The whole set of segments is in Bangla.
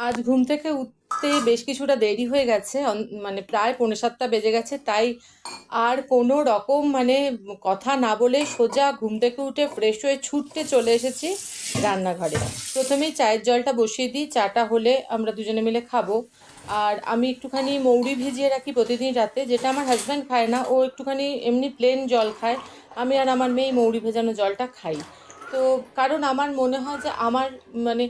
আজ ঘুম থেকে উঠতে বেশ কিছুটা দেরি হয়ে গেছে, মানে প্রায় 6:45 বেজে গেছে। তাই আর কোনো রকম মানে কথা না বলে সোজা ঘুম থেকে উঠে ফ্রেশ হয়ে ছুটতে চলে এসেছি রান্নাঘরে। প্রথমেই চায়ের জলটা বসিয়ে দিই, চাটা হলে আমরা দুজনে মিলে খাবো। আর আমি একটুখানি মৌরি ভিজিয়ে রাখি প্রতিদিন রাতে, যেটা আমার হাজব্যান্ড খায় না, ও একটুখানি এমনি প্লেন জল খায়। আমি আর আমার মেয়ে মৌরি ভেজানো জলটা খাই। তো কারণ আমার মনে হয় যে আমার মানে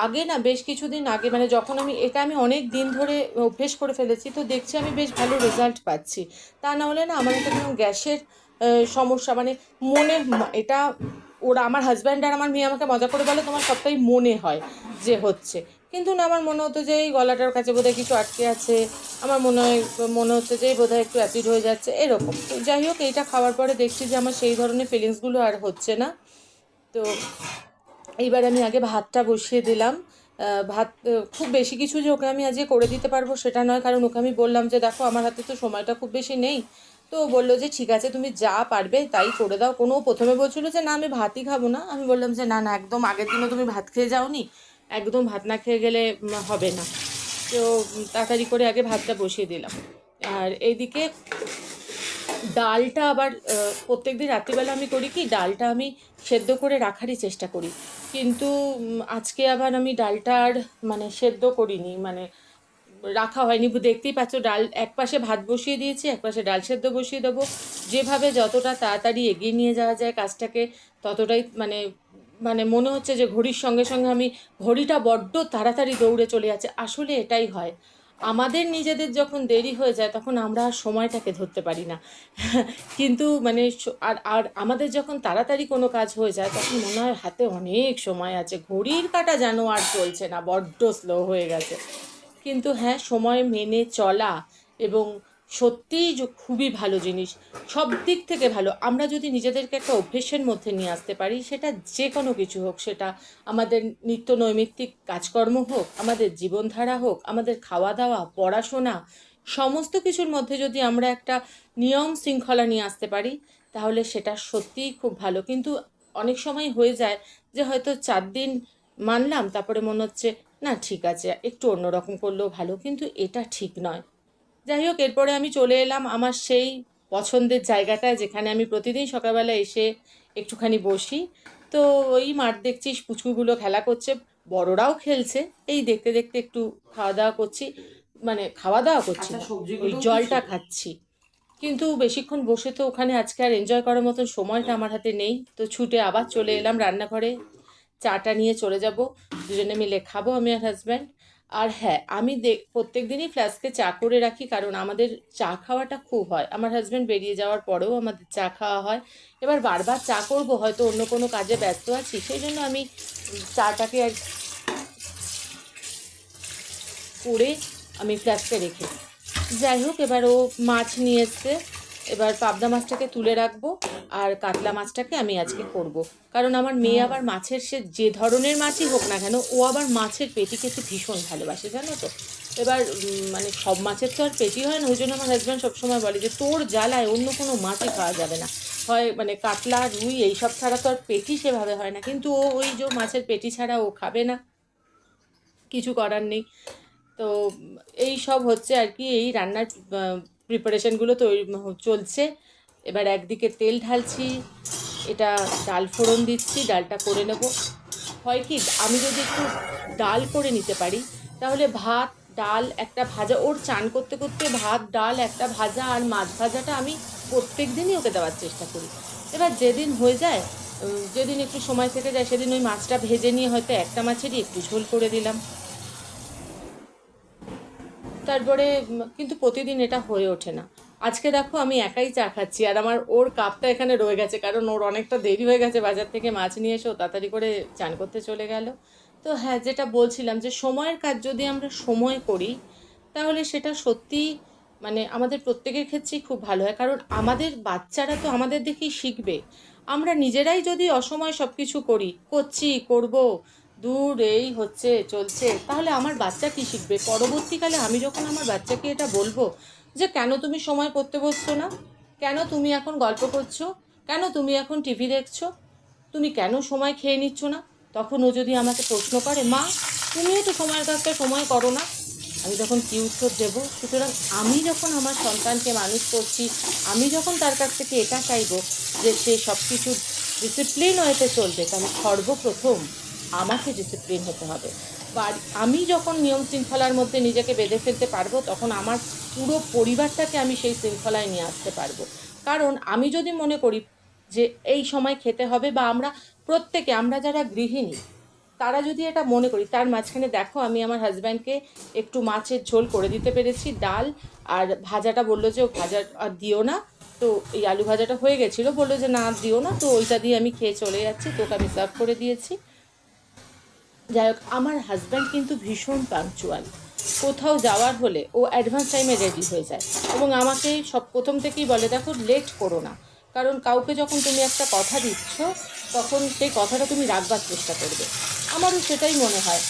আগে না, বেশ কিছুদিন আগে, মানে যখন আমি অনেক দিন ধরে অভ্যেস করে ফেলেছি, তো দেখছি আমি বেশ ভালো রেজাল্ট পাচ্ছি। তা না হলে না আমার একটা কেমন গ্যাসের সমস্যা, মানে এটা ওরা, আমার হাজব্যান্ড আর আমার মেয়ে আমাকে মজা করে বলে তোমার সবটাই মনে হয় যে হচ্ছে। কিন্তু না, আমার মনে হতো যে এই গলাটার কাছে বোধহয় কিছু আটকে আছে। আমার মনে হচ্ছে যে বোধহয় একটু অ্যাসিড হয়ে যাচ্ছে এরকম। তো যাই হোক, এইটা খাওয়ার পরে দেখছি যে আমার সেই ধরনের ফিলিংসগুলো আর হচ্ছে না। তো এইবার আমি আগে ভাতটা বসিয়ে দিলাম। ভাত খুব বেশি কিছু যে ওকে আমি আজকে করে দিতে পারবো সেটা নয়, কারণ ওকে আমি বললাম যে দেখো আমার হাতে তো সময়টা খুব বেশি নেই। তো ও বললো যে ঠিক আছে তুমি যা পারবে তাই করে দাও। প্রথমে বলছিল যে না আমি ভাতই খাবো না, আমি বললাম যে না না, একদম আগের দিনও তুমি ভাত খেয়ে যাওনি, একদম ভাত না খেয়ে গেলে হবে না। তো তাড়াতাড়ি করে আগে ভাতটা বসিয়ে দিলাম। আর এইদিকে ডালটা আবার প্রত্যেকদিন রাত্রিবেলা আমি করি কি, ডালটা আমি সেদ্ধ করে রাখারই চেষ্টা করি। কিন্তু আজকে আবার আমি ডালটা আর মানে সেদ্ধ করিনি, মানে রাখা হয়নি। দেখতেই পাচ্ছ, ডাল একপাশে ভাত বসিয়ে দিয়েছি, একপাশে ডাল সেদ্ধ বসিয়ে দেবো। যেভাবে যতটা তাড়াতাড়ি এগিয়ে নিয়ে যাওয়া যায় কাজটাকে, ততটাই মানে মানে মনে হচ্ছে যে ঘড়ির সঙ্গে সঙ্গে ঘড়িটা বড্ড তাড়াতাড়ি দৌড়ে চলে যাচ্ছে। আসলে এটাই হয়, আমাদের নিজেদের যখন দেরি হয়ে যায় তখন আমরা আর সময়টাকে ধরতে পারি না। কিন্তু মানে আর আর আমাদের যখন তাড়াতাড়ি কোনো কাজ হয়ে যায় তখন মনে হয় হাতে অনেক সময় আছে, ঘড়ির কাঁটা যেন আর চলছে না, বড্ড স্লো হয়ে গেছে। কিন্তু হ্যাঁ, সময় মেনে চলা এবং সত্যিই খুবই ভালো জিনিস, সব দিক থেকে ভালো। আমরা যদি নিজেদেরকে একটা অভ্যেসের মধ্যে নিয়ে আসতে পারি, সেটা যে কোনো কিছু হোক, সেটা আমাদের নিত্য নৈমিত্তিক কাজকর্ম হোক, আমাদের জীবনধারা হোক, আমাদের খাওয়া দাওয়া, পড়াশোনা, সমস্ত কিছুর মধ্যে যদি আমরা একটা নিয়ম শৃঙ্খলা নিয়ে আসতে পারি, তাহলে সেটা সত্যিই খুব ভালো। কিন্তু অনেক সময় হয়ে যায় যে হয়তো 4 দিন মানলাম, তারপরে মনে হচ্ছে না ঠিক আছে একটু অন্যরকম করলেও ভালো, কিন্তু এটা ঠিক নয়। যাই হোক, এরপরে আমি চলে এলাম আমার সেই পছন্দের জায়গাটায়, যেখানে আমি প্রতিদিন সকালবেলা এসে একটুখানি বসি। তো ওই মাঠ দেখছিস, পুচকুগুলো খেলা করছে, বড়রাও খেলছে। এই দেখতে দেখতে একটু খাওয়া দাওয়া করছি, মানে খাওয়া দাওয়া করছি আচ্ছা, না, ওই সবজিগুলোও তো জলটা ছিল। খাচ্ছি। কিন্তু বেশিক্ষণ বসে তো ওখানে আজকে আর এনজয় করার মতন সময়টা আমার হাতে নেই। তো ছুটে আবার চলে এলাম রান্নাঘরে, চাটা নিয়ে চলে যাব, দুজনে মিলে খাবো আমি আর হাজব্যান্ড। আর হ্যাঁ, আমি প্রত্যেক দিনই ফ্লাস্কে চা করে রাখি, কারণ আমাদের চা খাওয়াটা খুব হয়। আমার হাজব্যান্ড বেরিয়ে যাওয়ার পরেও আমাদের চা খাওয়া হয়। এবার বারবার চা করব, হয়তো অন্য কোনো কাজে ব্যস্ত আছি, সেই জন্য আমি চাটাকে আর করে আমি ফ্লাস্কে রেখে দিই। যাই হোক, এবার ও মাছ নিয়ে এসছে, এবার পাবদা মাছটাকে তুলে রাখবো, আর কাতলা মাছটাকে আমি আজকে করব। কারণ আমার মেয়ে আবার মাছের, সে যে ধরনের মাছই হোক না কেন, ও আবার মাছের পেটি খেতে ভীষণ ভালোবাসে, জানো তো। এবার মানে সব মাছের তো আর পেটি হয় না, ওই জন্য আমার হাজব্যান্ড সবসময় বলে যে তোর জ্বালায় অন্য কোনো মাছই খাওয়া যাবে না, হয় মানে কাতলা রুই এইসব ছাড়া তো আর পেটি সেভাবে হয় না। কিন্তু ও ওই যে মাছের পেটি ছাড়া ও খাবে না, কিছু করার নেই। তো এই সব হচ্ছে আর কি, এই রান্নার প্রিপারেশনগুলো তৈরি চলছে। এবার একদিকে তেল ঢালছি, এটা ডাল ফোড়ন দিচ্ছি, ডালটা করে নেব। হয় কি, আমি যদি একটু ডাল করে নিতে পারি, তাহলে ভাত, ডাল, একটা ভাজা, ওর চান করতে করতে ভাত, ডাল, একটা ভাজা আর মাছ ভাজাটা আমি প্রত্যেক দিনই ওকে দেওয়ার চেষ্টা করি। এবার যেদিন হয়ে যায়, যেদিন একটু সময় থেকে যায়, সেদিন ওই মাছটা ভেজে নিয়ে হয়তো একটা মাছেরই একটু ঝোল করে দিলাম। তারপরে কিন্তু প্রতিদিন এটা হয়ে ওঠে না। আজকে দেখো আমি একাই চা খাচ্ছি, আর ওর কাপটা এখানে রয়ে গেছে, কারণ ওর অনেকটা দেরি হয়ে গেছে, বাজার থেকে মাছ নিয়ে এসে ও তাড়াতাড়ি করে চান করতে চলে গেল। তো হ্যাঁ, যেটা বলছিলাম যে সময়ের কাজ যদি আমরা সময় করি, তাহলে সেটা সত্যিই মানে আমাদের প্রত্যেকের ক্ষেত্রেই খুব ভালো হয়। কারণ আমাদের বাচ্চারা তো আমাদের দেখেই শিখবে। আমরা নিজেরাই যদি অসময় সব কিছু করব, দূর এই হচ্ছে চলছে, তাহলে আমার বাচ্চা কি শিখবে? পরবর্তীকালে আমি যখন আমার বাচ্চাকে এটা বলবো যে কেন তুমি সময় পড়তে বসছো না, কেন তুমি এখন গল্প করছো, কেন তুমি এখন টিভি দেখছো, তুমি কেন সময় খেয়ে নিচ্ছ না, তখন ও যদি আমাকে প্রশ্ন করে মা তুমিও তো সময়ের কাজটা সময় করো না। আমি যখন কি উত্তর দেবো? সুতরাং আমি যখন আমার সন্তানকে মানুষ করছি, আমি যখন তার কাছ থেকে এটা চাইবো যে সে সব কিছু ডিসিপ্লিন ওয়েতে চলবে, তাহলে সর্বপ্রথম আমাকে ডিসিপ্লিন হতে হবে। বা আমি যখন নিয়ম শৃঙ্খলার মধ্যে নিজেকে বেঁধে ফেলতে পারবো, তখন আমার পুরো পরিবারটাকে আমি সেই শৃঙ্খলায় নিয়ে আসতে পারবো। কারণ আমি যদি মনে করি যে এই সময় খেতে হবে, বা আমরা যারা গৃহিণী তারা যদি এটা মনে করি, তার মাঝখানে দেখো আমি আমার হাজব্যান্ডকে একটু মাছের ঝোল করে দিতে পেরেছি, ডাল আর ভাজাটা বললো যে ও ভাজা আর দিও না, তো এই আলু ভাজাটা হয়ে গেছিলো, বললো যে না দিও না, তো ওইটা দিয়ে আমি খেয়ে চলে যাচ্ছি, তোকে আমি সার্ভ করে দিয়েছি। যাই হোক, আমার হাজব্যান্ড কিন্তু ভীষণ পাংচুয়াল। কোথাও যাওয়ার হলে ও অ্যাডভান্স টাইমে রেডি হয়ে যায়, এবং আমাকে সব প্রথম থেকেই বলে দেখো লেট করো না, কারণ কাউকে যখন তুমি একটা কথা দিচ্ছ তখন সেই কথাটা তুমি রাখবার চেষ্টা করবে। আমারও সেটাই মনে হয়।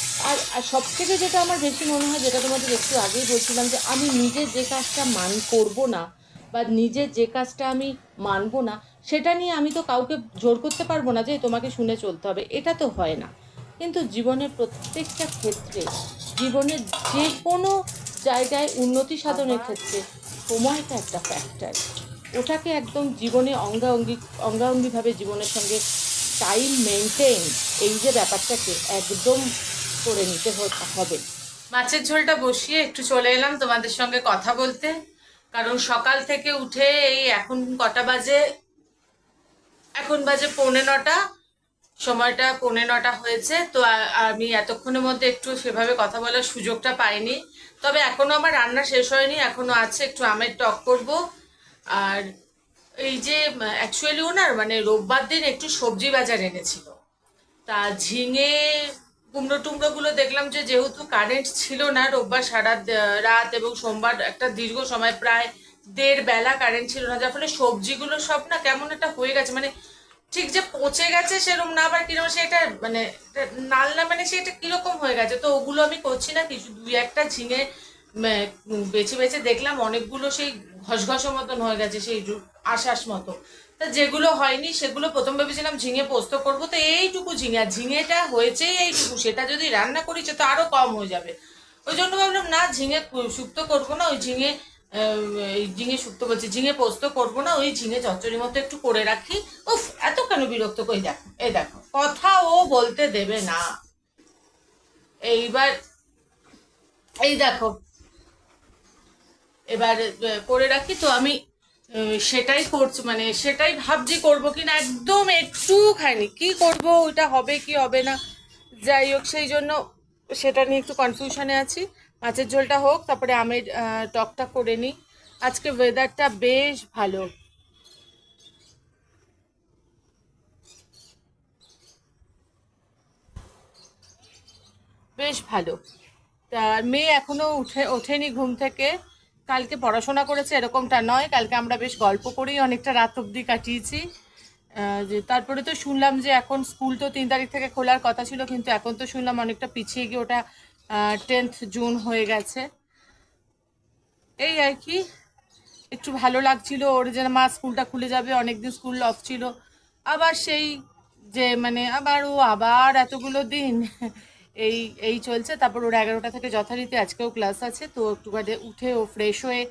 আর সব থেকে যেটা আমার বেশি মনে হয়, যেটা তোমাদের একটু আগেই বলছিলাম, যে আমি নিজে যে কাজটা করবো না, বা নিজের যে কাজটা আমি মানবো না, সেটা নিয়ে আমি তো কাউকে জোর করতে পারবো না যে তোমাকে শুনে চলতে হবে, এটা তো হয় না। কিন্তু জীবনের প্রত্যেকটা ক্ষেত্রে, জীবনের যে কোনো জায়গায় উন্নতি সাধনের ক্ষেত্রে সময়টা একটা ফ্যাক্টর। ওটাকে একদম জীবনে অঙ্গাঙ্গিভাবে জীবনের সঙ্গে টাইম মেনটেন, এই যে ব্যাপারটাকে একদম করে নিতে হবে। মাছের ঝোলটা বসিয়ে একটু চলে এলাম তোমাদের সঙ্গে কথা বলতে, কারণ সকাল থেকে উঠে এই এখন কটা বাজে, এখন বাজে 9:45, সময়টা 9:45 হয়েছে। তো আমি এতক্ষণের মধ্যে একটু সেভাবে কথা বলার সুযোগটা পাইনি। তবে এখনো আমার রান্না শেষ হয়নি, এখনো আছে, একটু আমের টক করব। আর এই যে অ্যাকচুয়ালি ওনার মানে রোববার দিন একটু সবজি বাজার এনেছিল, তা ঝিঙে কুমড়ো টুমড়োগুলো দেখলাম যে যেহেতু কারেন্ট ছিল না রোববার সারা রাত, এবং সোমবার একটা দীর্ঘ সময় প্রায় 1.5 বেলা কারেন্ট ছিল না, যার ফলে সবজিগুলো সব না কেমন একটা হয়ে গেছে, মানে ঠিক যে পচে গেছে সেরকম না, আবার কিরকম সেটা মানে নাল না, মানে সেটা কিরকম হয়ে গেছে। তো ওগুলো আমি করছি না, কিছু দুই একটা ঝিঙে বেছে বেছে দেখলাম অনেকগুলো সেই ঘসঘস মতন হয়ে গেছে, সেই আশাস মতো। তা যেগুলো হয়নি সেগুলো প্রথম ভেবেছিলাম ঝিঙে পোস্ত করবো, তো এইটুকু ঝিঙে, আর ঝিঙেটা হয়েছে এইটুকু, সেটা যদি রান্না করি সে তো আরো কম হয়ে যাবে। ওই জন্য ভাবলাম না, ঝিঙে শুক্তো করবো না, ওই ঝিঙে এই ঝিঙে শুক্তো বলছি, ঝিঙে পোস্ত করবো না, ওই ঝিঙে চচ্চড়ির মতো একটু করে রাখি। উফ, এত কেন বিরক্ত করে! দেখো এই দেখো, কথা ও বলতে দেবে না। এইবার এই দেখো, এবার করে রাখি, তো আমি সেটাই করছি, মানে সেটাই ভাবছি করবো কিনা, একদম একটু খাইনি, কি করব, ওইটা হবে কি হবে না। যাই হোক, সেই জন্য সেটা নিয়ে একটু কনফিউশনে আছি। মাছের ঝোলটা হোক, তারপরে আমের টকটা করে নিই। আজকে ওয়েদারটা বেশ ভালো, বেশ ভালো। তা মেয়ে এখনো ওঠেনি ঘুম থেকে। কালকে পড়াশোনা করেছে এরকমটা নয়, কালকে আমরা বেশ গল্প করেই অনেকটা রাত অবধি কাটিয়েছি। যে তারপরে তো শুনলাম যে এখন স্কুল তো 3 তারিখ থেকে খোলার কথা ছিল, কিন্তু এখন তো শুনলাম অনেকটা পিছিয়ে গিয়ে ওটা 10th জুন হয়ে গেছে। এই আর কি, একটু ভালো লাগছিল ওর যে মা স্কুলটা খুলে যাবে, অনেকদিন স্কুল অফ ছিল, আবার সেই যে মানে আবার এতগুলো দিন এই এই চলছে। তারপর ওর 11টা থেকে যথারীতি আজকেও ক্লাস আছে, তো একটু বাদে উঠে ও ফ্রেশ হয়ে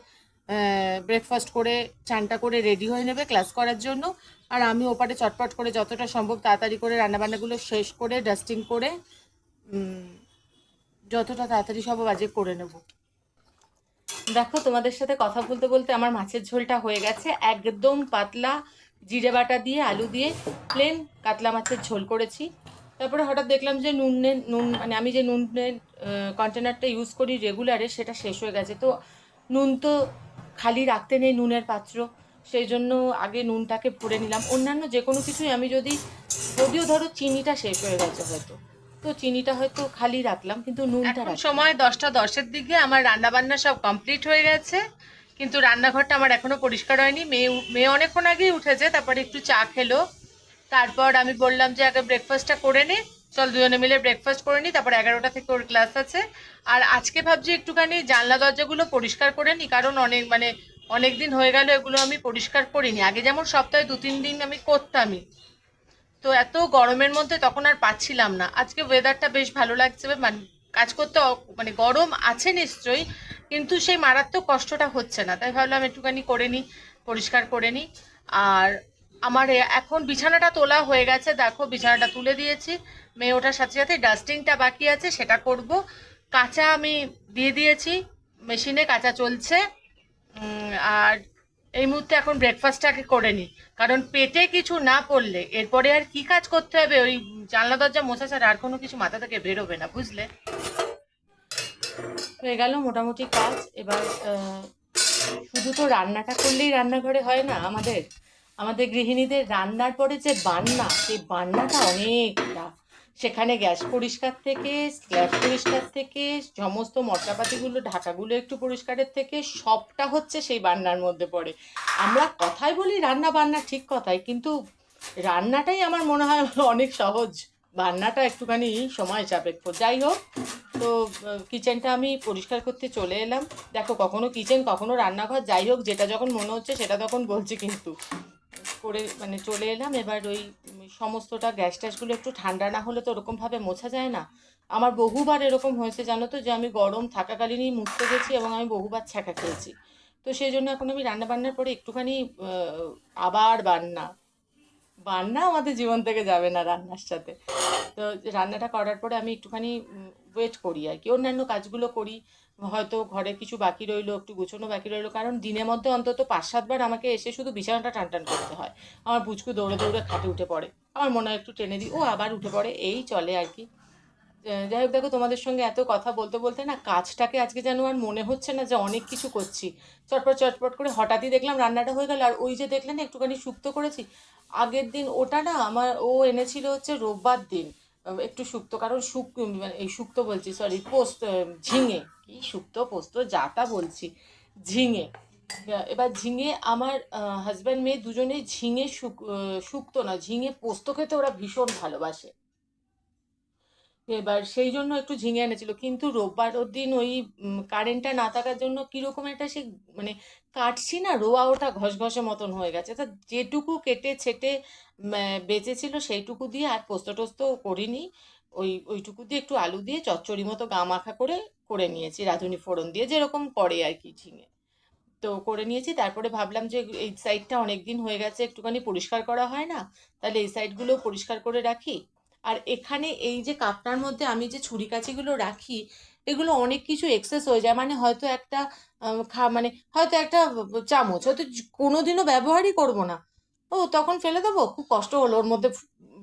ব্রেকফাস্ট করে চানটা করে রেডি হয়ে নেবে ক্লাস করার জন্য। আর আমি ওপারে চটপট করে যতটা সম্ভব তাড়াতাড়ি করে রান্নাবান্নাগুলো শেষ করে ডাস্টিং করে যতটা তাড়াতাড়ি সব বাজে করে নেব। দেখো, তোমাদের সাথে কথা বলতে বলতে আমার মাছের ঝোলটা হয়ে গেছে, একদম পাতলা জিরে বাটা দিয়ে আলু দিয়ে প্লেন কাতলা মাছের ঝোল করেছি। তারপরে হঠাৎ দেখলাম যে নুন মানে আমি যে নুনের কন্টেনারটা ইউজ করি রেগুলারে, সেটা শেষ হয়ে গেছে। তো নুন তো খালি রাখতে নেই, নুনের পাত্র, সেই জন্য আগে নুনটাকে ভরে নিলাম। অন্যান্য যে কোনো কিছুই আমি যদিও ধরো চিনিটা শেষ হয়ে গেছে হয়তো, তো চিনিটা হয়তো খালি রাখলাম, কিন্তু নুনটা রাখলাম। সময় 10টা 10-এর দিকে আমার রান্নাবান্না সব কমপ্লিট হয়ে গেছে, কিন্তু রান্নাঘরটা আমার এখনো পরিষ্কার হয়নি। মেয়ে অনেকক্ষণ আগেই উঠেছে, তারপরে একটু চা খেলো। তারপর আমি বললাম যে আগে ব্রেকফাস্টটা করে নি, চল দুজনে মিলে ব্রেকফাস্ট করে নিই, তারপর 11টা থেকে ওর ক্লাস আছে। আর আজকে ভাবছি একটুখানি জানলা দরজাগুলো পরিষ্কার করে নিই, কারণ অনেক দিন হয়ে গেল এগুলো আমি পরিষ্কার করিনি। আগে যেমন সপ্তাহে 2-3 দিন আমি করতামই, তো এত গরমের মধ্যে তখন আর পাচ্ছিলাম না। আজকে ওয়েদারটা বেশ ভালো লাগছে, কাজ করতে মানে গরম আছে নিশ্চয়ই, কিন্তু সেই মারাত্মক কষ্টটা হচ্ছে না, তাই ভাবলাম একটুখানি করে নিই, পরিষ্কার করে নিই। আর আমার এখন বিছানাটা তোলা হয়ে গেছে, দেখো বিছানাটা তুলে দিয়েছি, মেয়ে ওঠার সাথে সাথে ডাস্টিংটা বাকি আছে, সেটা করব। কাঁচা আমি দিয়ে দিয়েছি, মেশিনে কাঁচা চলছে। আর এই মুহূর্তে এখন ব্রেকফাস্টটাকে করে নিই, কারণ পেটে কিছু না পড়লে এরপরে আর কি কাজ করতে হবে, ওই জানলা দরজা মোছা ছাড়া আর কোনো কিছু মাথা থেকে বেরোবে না, বুঝলে। হয়ে গেল মোটামুটি কাজ। এবার শুধু তো রান্নাটা করলেই রান্নাঘরে হয় না, আমাদের আমাদের গৃহিণীদের রান্নার পরে যে বান্না, সেই বান্নাটা অনেকটা। সেখানে গ্যাস পরিষ্কার থেকে, স্ল্যাব পরিষ্কার থেকে, সমস্ত মশলাপাতিগুলো ঢাকাগুলো একটু পরিষ্কারের থেকে, সবটা হচ্ছে সেই বান্নার মধ্যে পড়ে। আমরা কথাই বলি রান্না বান্না, ঠিক কথাই, কিন্তু রান্নাটাই আমার মনে হয় অনেক সহজ, বান্নাটা একটুখানি সময় সাপেক্ষ। যাই হোক, তো কিচেনটা আমি পরিষ্কার করতে চলে এলাম। দেখো, কখনো কিচেন কখনো রান্নাঘর, যাই হোক যেটা যখন মনে হচ্ছে সেটা তখন বলছি, কিন্তু করে মানে চলে এলাম। এবার ওই সমস্তটা গ্যাস ট্যাসগুলো একটু ঠান্ডা না হলে তো ওরকমভাবে মোছা যায় না। আমার বহুবার এরকম হয়েছে জানো তো, যে আমি গরম থাকাকালীনই মুছতে গেছি এবং আমি বহুবার ছ্যাঁকা খেয়েছি। তো সেই জন্য এখন আমি রান্না বান্নার পরে একটুখানি আবার বান্না, বান্না আমাদের জীবন থেকে যাবে না রান্নার সাথে। তো রান্নাটা করার পরে আমি একটুখানি ওয়েট করি আর কি, অন্যান্য কাজগুলো করি। হয়তো ঘরে কিছু বাকি রইলো, একটু গুছোনো বাকি রইলো, কারণ দিনের মধ্যে অন্তত 5-7 বার আমাকে এসে শুধু বিছানাটা টান টান করতে হয়। আমার পুচকু দৌড়ে দৌড়ে খাটে উঠে পড়ে, আমার মনে হয় একটু টেনে দিই, ও আবার উঠে পড়ে, এই চলে আর কি। যাই হোক, দেখো তোমাদের সঙ্গে এত কথা বলতে বলতে না, কাজটাকে আজকে যেন আর মনে হচ্ছে না যে অনেক কিছু করছি। চটপট চটপট করে হঠাৎই দেখলাম রান্নাটা হয়ে গেল। আর ওই যে দেখলেন না একটুখানি শুক্তো করেছি আগের দিন, ওটা না আমার ও এনেছিল হচ্ছে রোববার দিন একটু শুক্তো, কারণ মানে এই শুক্তো বলছি, সরি, পোস্ত, ঝিঙে, কি শুক্তো পোস্ত যা তা বলছি, ঝিঙে। এবার ঝিঙে আমার হাজব্যান্ড মেয়ে দুজনেই ঝিঙে শুক্তো না, ঝিঙে পোস্ত খেতে ওরা ভীষণ ভালোবাসে। এবার সেই জন্য একটু ঝিঙে এনেছিল, কিন্তু রোববার ওর দিন ওই কারেন্টটা না থাকার জন্য কিরকম একটা সে মানে কাটছি না, রোয়া ওটা ঘষঘষে মতন হয়ে গেছে। তা যেটুকু কেটে ছেটে বেঁচেছিল সেইটুকু দিয়ে, আর পোস্ত টোস্ত করিনি, ওইটুকু দিয়ে একটু আলু দিয়ে চচ্চড়ি মতো গা মাখা করে করে নিয়েছি, রাঁধুনি ফোড়ন দিয়ে যেরকম করে আর কি ঝিঙে। তো করে নিয়েছি, তারপরে ভাবলাম যে এই সাইডটা অনেক দিন হয়ে গেছে একটুখানি পরিষ্কার করা হয় না, তাহলে এই সাইডগুলো পরিষ্কার করে রাখি। আর এখানে এই যে কাপটার মধ্যে আমি যে ছুরি কাছিগুলো রাখি, এগুলো অনেক কিছু এক্সেস হয়ে যায়, মানে হয়তো একটা মানে হয়তো একটা চামচ হয়তো কোনোদিনও ব্যবহারই করব না, ও তখন ফেলে দেবো, খুব কষ্ট হলো, ওর মধ্যে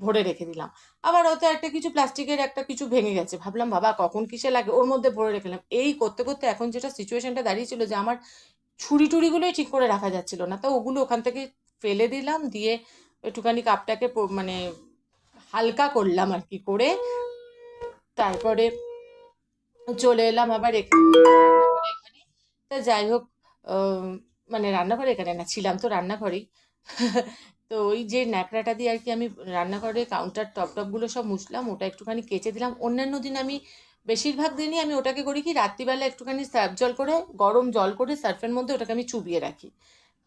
ভরে রেখে দিলাম। আবার হয়তো একটা কিছু প্লাস্টিকের একটা কিছু ভেঙে গেছে, ভাবলাম বাবা কখন কিসে লাগে, ওর মধ্যে ভরে রেখে দিলাম। এই করতে করতে এখন যেটা সিচুয়েশনটা দাঁড়িয়েছিল, যে আমার ছুরি টুরিগুলোই ঠিক করে রাখা যাচ্ছিল না, তো ওগুলো ওখান থেকে ফেলে দিলাম, দিয়ে একটুখানি কাপটাকে মানে হালকা করলাম আর কি করে, তারপরে চলে এলাম আবার এখানে রান্নাঘরে এখানে। তা যাই হোক, মানে রান্নাঘরে এখানে না, ছিলাম তো রান্নাঘরেই। তো ওই যে ন্যাকড়াটা দিয়ে আর কি আমি রান্নাঘরে কাউন্টার টপ টপগুলো সব মুছলাম, ওটা একটুখানি কেচে দিলাম। অন্যান্য দিন আমি বেশিরভাগ দিনই আমি ওটাকে করি কি, রাত্রিবেলা একটুখানি সার্ফ জল করে, গরম জল করে সার্ফের মধ্যে ওটাকে আমি চুবিয়ে রাখি।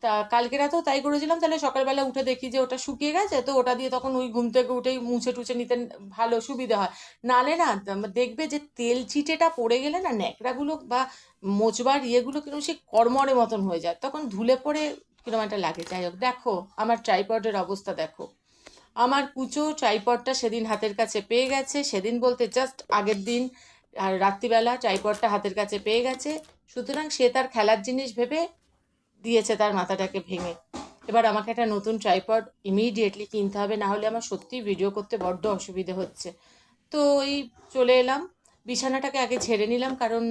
তা কালকে রাতেও তাই করেছিলাম, তাহলে সকালবেলা উঠে দেখি যে ওটা শুকিয়ে গেছে, তো ওটা দিয়ে তখন ওই ঘুম থেকে উঠেই মুছে টুছে নিতে ভালো সুবিধা হয়। নালে না দেখবে যে তেল চিটেটা পড়ে গেলে না, ন্যাকড়াগুলো বা মোচবার ইয়েগুলো কিরকম সে কড়মড়ে মতন হয়ে যায়, তখন ধুলে পড়ে কিরকম একটা লাগে। যাই হোক, দেখো আমার ট্রাইপডের অবস্থা দেখো, আমার কুচো ট্রাইপডটা সেদিন হাতের কাছে পেয়ে গেছে, সেদিন বলতে জাস্ট আগের দিন, আর রাত্রিবেলা ট্রাইপডটা হাতের কাছে পেয়ে গেছে, সুতরাং সে তার খেলার জিনিস ভেবে দিয়েছে তার মাথাটাকে ভেঙে। এবার আমাকে একটা নতুন ট্রাইপড ইমিডিয়েটলি কিনতে হবে, না হলে আমার সত্যিই ভিডিও করতে বড্ড অসুবিধে হচ্ছে। তো এই চলে এলাম, বিছানাটাকে আগে ঝেড়ে নিলাম, কারণ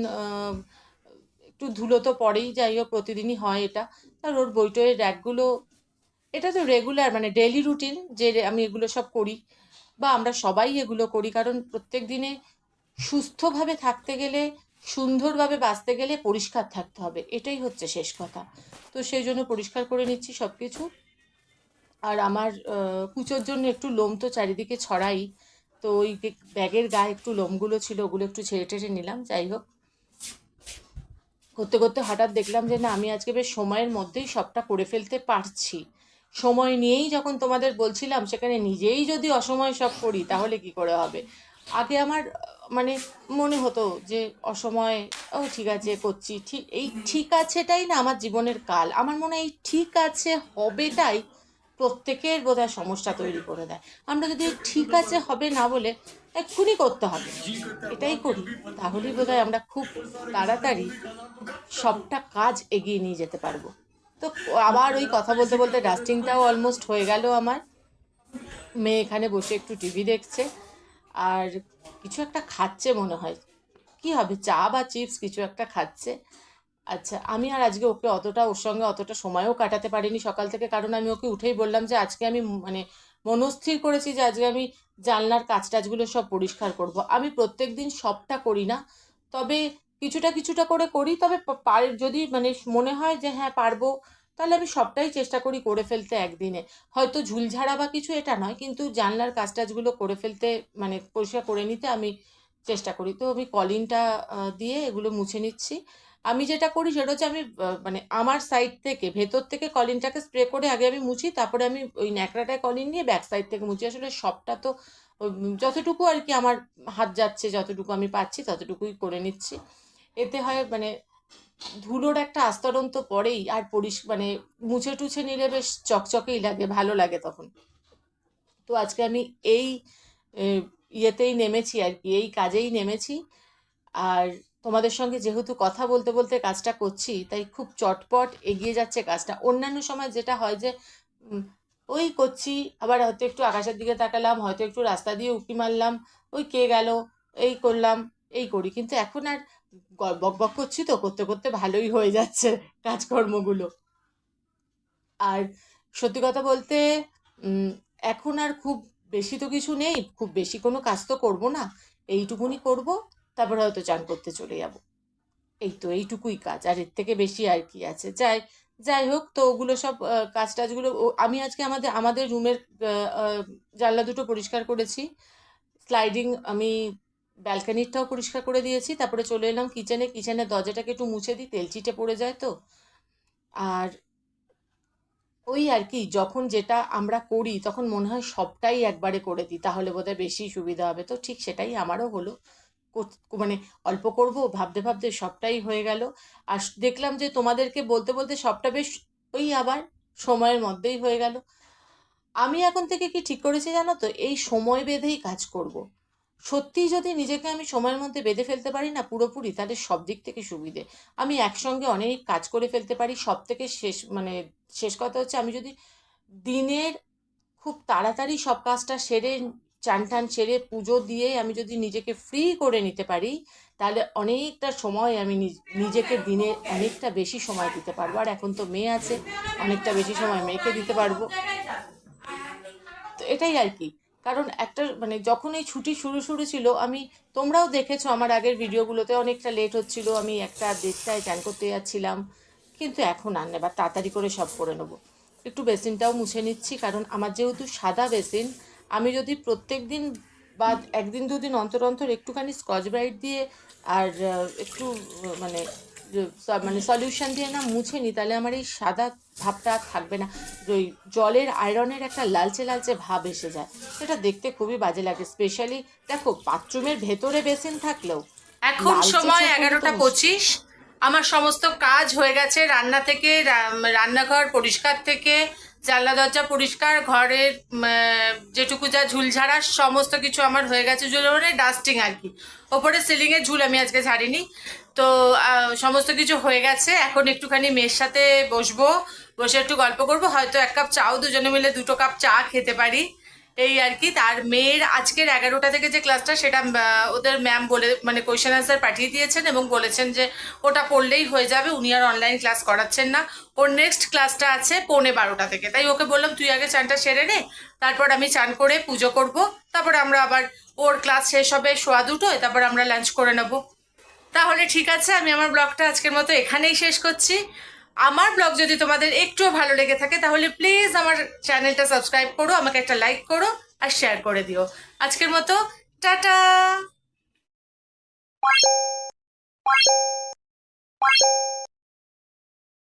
একটু ধুলো তো পড়েই, যাই হোক প্রতিদিনই হয় এটা। তার ওর বইটইয়ের র্যাকগুলো, এটা তো রেগুলার মানে ডেইলি রুটিন যে আমি এগুলো সব করি, বা আমরা সবাই এগুলো করি, কারণ প্রত্যেক দিনে সুস্থভাবে থাকতে গেলে, সুন্দরভাবে বাঁচতে গেলে পরিষ্কার থাকতে হবে, এটাই হচ্ছে শেষ কথা। তো সেই জন্য পরিষ্কার করে নিচ্ছি সব কিছু। আর আমার কুচোর জন্য একটু লোম তো চারিদিকে ছড়াই, তো ওই ব্যাগের গায়ে একটু লোমগুলো ছিল, ওগুলো একটু ছেড়ে টেড়ে নিলাম। যাই হোক, করতে করতে হঠাৎ দেখলাম যে না, আমি আজকে বেশ সময়ের মধ্যেই সবটা করে ফেলতে পারছি। সময় নিয়েই যখন তোমাদের বলছিলাম, সেখানে নিজেই যদি অসময় সব করি তাহলে কি করে হবে। আগে আমার মানে মনে হতো যে অসময়ে ও ঠিক আছে করছি, ঠিক এই ঠিক আছেটাই না আমার জীবনের কাল। আমার মনে হয় এই ঠিক আছে হবেটাই প্রত্যেকের বোধহয় সমস্যা তৈরি করে দেয়। আমরা যদি এই ঠিক আছে হবে না বলে এক্ষুনি করতে হবে এটাই করি, তাহলেই বোধহয় আমরা খুব তাড়াতাড়ি সবটা কাজ এগিয়ে নিয়ে যেতে পারবো। তো আবার ওই কথা বলতে বলতে ডাস্টিংটাও অলমোস্ট হয়ে গেল আমার। মেয়ে এখানে বসে একটু টিভি দেখছে আর কিছু একটা খাচ্ছে মনে হয়। কি হবে, চা বা চিপস কিছু একটা খাচ্ছে। আচ্ছা, আমি আর আজকে ওকে ওর সঙ্গে অতটা সময়ও কাটাতে পারিনি সকাল থেকে, কারণ আমি ওকে উঠেই বললাম যে আজকে আমি মানে মনস্থির করেছি যে আজকে আমি জানলার কাচ টাচগুলো সব পরিষ্কার করব। আমি প্রত্যেক দিন সবটা করি না, তবে কিছুটা কিছুটা করে করি। তবে যদি মানে মনে হয় যে হ্যাঁ পারবো, তাহলে আমি সবটাই চেষ্টা করি করে ফেলতে একদিনে। হয়তো ঝুলঝাড়া বা কিছু এটা নয়, কিন্তু জানলার কাজ টাচগুলো করে ফেলতে মানে পরিষ্কার করে নিতে আমি চেষ্টা করি। তো আমি কলিনটা দিয়ে এগুলো মুছে নিচ্ছি। আমি যেটা করি সেটা হচ্ছে আমি মানে আমার সাইড থেকে ভেতর থেকে কলিনটাকে স্প্রে করে আগে আমি মুছি, তারপরে আমি ওই ন্যাকড়াটায় কলিন নিয়ে ব্যাক সাইড থেকে মুছি। আসলে সবটা তো যতটুকু আর কি আমার হাত যাচ্ছে, যতটুকু আমি পাচ্ছি ততটুকুই করে নিচ্ছি। এতে হয় মানে ধুলোর একটা আস্তরণ তো পড়েই, আর মানে মুছে টুছে নিলে বেশ চকচকেই লাগে, ভালো লাগে তখন। তো আজকে আমি এই এ, ইয়েতেই নেমেছি আর কি, এই কাজেই নেমেছি। আর তোমাদের সঙ্গে যেহেতু কথা বলতে বলতে কাজটা করছি, তাই খুব চটপট এগিয়ে যাচ্ছে কাজটা। অন্যান্য সময় যেটা হয় যে উম, ওই করছি, আবার হয়তো একটু আকাশের দিকে তাকালাম, হয়তো একটু রাস্তা দিয়ে উঁকি মারলাম, ওই কে গেল, এই করলাম, এই করি। কিন্তু এখন আর বক বক করছি তো, করতে করতে ভালোই হয়ে যাচ্ছে কাজকর্মগুলো। আর সত্যি কথা বলতে উম, এখন আর খুব বেশি তো কিছু নেই, খুব বেশি কোনো কাজ তো করব না, এইটুকুনি করব, তারপর হয়তো চান করতে চলে যাব। এই তো এইটুকুই কাজ, আর এর থেকে বেশি আর কি আছে। যাই যাই হোক, তো ওগুলো সব কাজ টাজগুলো আমি আজকে আমাদের আমাদের রুমের জানলা দুটো পরিষ্কার করেছি। স্লাইডিং আমি ব্যালকানিটাও পরিষ্কার করে দিয়েছি। তারপরে চলে এলাম কিচেনের দরজাটাকে একটু মুছে দিই, তেল চিটে পড়ে যায় তো। আর ওই আর কি, যখন যেটা আমরা করি তখন মনে হয় সবটাই একবারে করে দিই, তাহলে বোধহয় বেশি সুবিধা হবে। তো ঠিক সেটাই আমারও হলো। মানে অল্প করব ভাবতে ভাবতে সবটাই হয়ে গেল। আর দেখলাম যে তোমাদেরকে বলতে বলতে সবটা বেশ ওই আবার সময়ের মধ্যেই হয়ে গেল। আমি এখন থেকে কি ঠিক করেছি জানো তো, এই সময় বেঁধেই কাজ করব। সত্যিই যদি নিজেকে আমি সময়ের মধ্যে বেঁধে ফেলতে পারি না পুরোপুরি, তাহলে সব দিক থেকে সুবিধে। আমি একসঙ্গে অনেক কাজ করে ফেলতে পারি। সব থেকে শেষ মানে শেষ কথা হচ্ছে, আমি যদি দিনের খুব তাড়াতাড়ি সব কাজটা সেরে চান টান সেরে পুজো দিয়ে আমি যদি নিজেকে ফ্রি করে নিতে পারি, তাহলে অনেকটা সময় আমি নিজেকে দিনে অনেকটা বেশি সময় দিতে পারবো। আর এখন তো মেয়ে আছে, অনেকটা বেশি সময় মেয়েকে দিতে পারবো। তো এটাই আর কি। কারণ একটা মানে যখন এই ছুটি শুরু শুরু ছিল, আমি তোমরাও দেখেছো আমার আগের ভিডিওগুলোতে অনেকটা লেট হচ্ছিল, আমি একটা দেড়টায় চান করতে যাচ্ছিলাম। কিন্তু এখন আর না, এবার তাড়াতাড়ি করে সব করে নেবো। একটু বেসিনটাও মুছে নিচ্ছি, কারণ আমার যেহেতু সাদা বেসিন, আমি যদি প্রত্যেক দিন বা একদিন দুদিন অন্তর অন্তর একটুখানি স্কচ ব্রাইট দিয়ে আর একটু মানে মানে সলিউশন দিয়ে না মুছে নিই, তাহলে আমার এই সাদা ভাবটা আর থাকবে না। ওই জলের আয়রনের একটা লালচে লালচে ভাব এসে যায়, সেটা দেখতে খুবই বাজে লাগে। স্পেশালি দেখো বাথরুমের ভেতরে বেসিন থাকলেও এখন লালচে সময় ছোপ হলে তো 11টা 25। আমার সমস্ত কাজ হয়ে গেছে, রান্না থেকে রান্নাঘর পরিষ্কার থেকে জানলা দরজা পরিষ্কার, ঘরের যেটুকু যা ঝুল ঝাড়া সমস্ত কিছু আমার হয়ে গেছে। ঝুল মানে ডাস্টিং আর কি, ওপরে সিলিংয়ের ঝুল আমি আজকে ঝাড়িনি। তো সমস্ত কিছু হয়ে গেছে। এখন একটুখানি মেয়ের সাথে বসবো, বসে একটু গল্প করবো, হয়তো 1 কাপ চাও দুজনে মিলে 2 কাপ চা খেতে পারি, এই আর কি। তার মেয়ের আজকের 11টা থেকে যে ক্লাসটা, সেটা ওদের ম্যাম বলে মানে কোয়েশ্চেন আনসার পাঠিয়ে দিয়েছেন এবং বলেছেন যে ওটা পড়লেই হয়ে যাবে, উনি আর অনলাইন ক্লাস করাচ্ছেন না। ওর নেক্সট ক্লাসটা আছে 11:45 থেকে। তাই ওকে বললাম তুই আগে চানটা সেরে নে, তারপর আমি চান করে পুজো করব, তারপর আমরা আবার ওর ক্লাস শেষ হবে 2:15, তারপর আমরা লাঞ্চ করে নেব। তাহলে ঠিক আছে, আমি আমার ব্লগটা আজকের মতো এখানেই শেষ করছি। আমার ব্লগ যদি তোমাদের একটুও ভালো লেগে থাকে, তাহলে প্লিজ আমার চ্যানেলটা সাবস্ক্রাইব করো, আমাকে একটা লাইক করো আর শেয়ার করে দিও। আজকের মতো টাটা।